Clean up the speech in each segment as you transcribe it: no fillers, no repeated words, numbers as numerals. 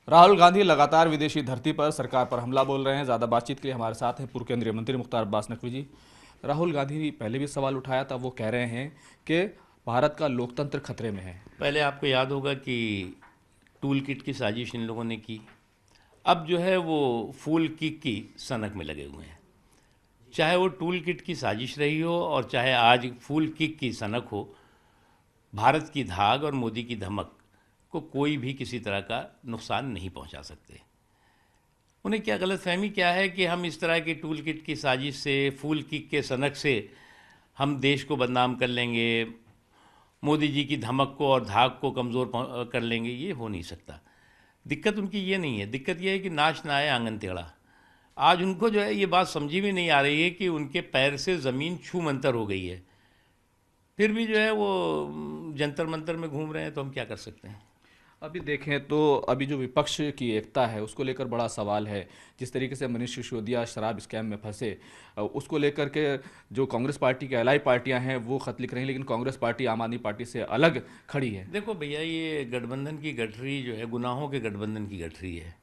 राहुल गांधी लगातार विदेशी धरती पर सरकार पर हमला बोल रहे हैं। ज़्यादा बातचीत के लिए हमारे साथ हैं पूर्व केंद्रीय मंत्री मुख्तार अब्बास नकवी जी। राहुल गांधी ने पहले भी सवाल उठाया था, वो कह रहे हैं कि भारत का लोकतंत्र खतरे में है। पहले आपको याद होगा कि टूल किट की साजिश इन लोगों ने की। अब जो है वो फूल किक की सनक में लगे हुए हैं। चाहे वो टूल किट की साजिश रही हो और चाहे आज फूल किक की सनक हो, भारत की धाक और मोदी की धमक को कोई भी किसी तरह का नुकसान नहीं पहुंचा सकते। उन्हें क्या गलतफहमी क्या है कि हम इस तरह की टूल किट की साजिश से, फूल किक के सनक से हम देश को बदनाम कर लेंगे, मोदी जी की धमक को और धाक को कमज़ोर कर लेंगे। ये हो नहीं सकता। दिक्कत उनकी ये नहीं है, दिक्कत ये है कि नाच ना आए आंगन टेढ़ा। आज उनको जो है ये बात समझी भी नहीं आ रही है कि उनके पैर से ज़मीन छू मंतर हो गई है, फिर भी जो है वो जंतर मंतर में घूम रहे हैं। तो हम क्या कर सकते हैं। अभी देखें तो अभी जो विपक्ष की एकता है उसको लेकर बड़ा सवाल है। जिस तरीके से मनीष सिसोदिया शराब स्कैम में फंसे, उसको लेकर के जो कांग्रेस पार्टी की अलाई पार्टियां हैं वो खत लिख रही हैं, लेकिन कांग्रेस पार्टी आम आदमी पार्टी से अलग खड़ी है। देखो भैया, ये गठबंधन की गठरी जो है गुनाहों के गठबंधन की गठरी है।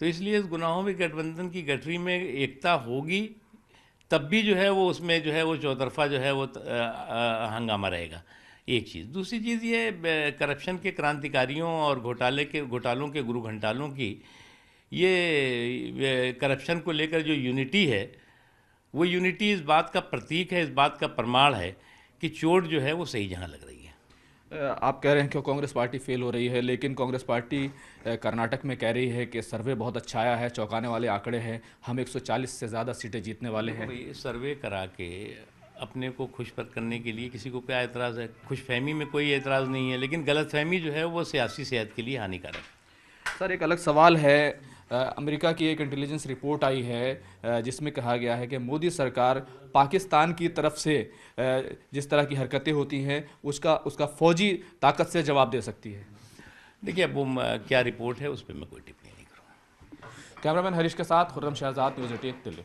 तो इसलिए इस गुनाहों के गठबंधन की गठरी में एकता होगी तब भी जो है वो उसमें जो है वो चौतरफा जो है वो हंगामा रहेगा। एक चीज़। दूसरी चीज़ ये करप्शन के क्रांतिकारियों और घोटालों के गुरु घंटालों की ये करप्शन को लेकर जो यूनिटी है, वो यूनिटी इस बात का प्रतीक है, इस बात का प्रमाण है कि चोट जो है वो सही जगह लग रही है। आप कह रहे हैं कि कांग्रेस पार्टी फेल हो रही है, लेकिन कांग्रेस पार्टी कर्नाटक में कह रही है कि सर्वे बहुत अच्छा आया है, चौंकाने वाले आंकड़े हैं, हम 140 से ज़्यादा सीटें जीतने वाले देखो हैं। भाई, सर्वे करा के अपने को खुश पर करने के लिए किसी को क्या एतराज़ है। खुशफहमी में कोई एतराज़ नहीं है, लेकिन गलतफहमी जो है वो सियासी सेहत के लिए हानिकारक है। सर, एक अलग सवाल है। अमेरिका की एक इंटेलिजेंस रिपोर्ट आई है, जिसमें कहा गया है कि मोदी सरकार पाकिस्तान की तरफ से जिस तरह की हरकतें होती हैं उसका उसका फौजी ताकत से जवाब दे सकती है। देखिए, अब वो क्या रिपोर्ट है उस पर मैं कोई टिप्पणी नहीं करूँगा। कैमरामैन हरीश के साथ खुर्रम शहजाद, न्यूज़ 18 दिल्ली।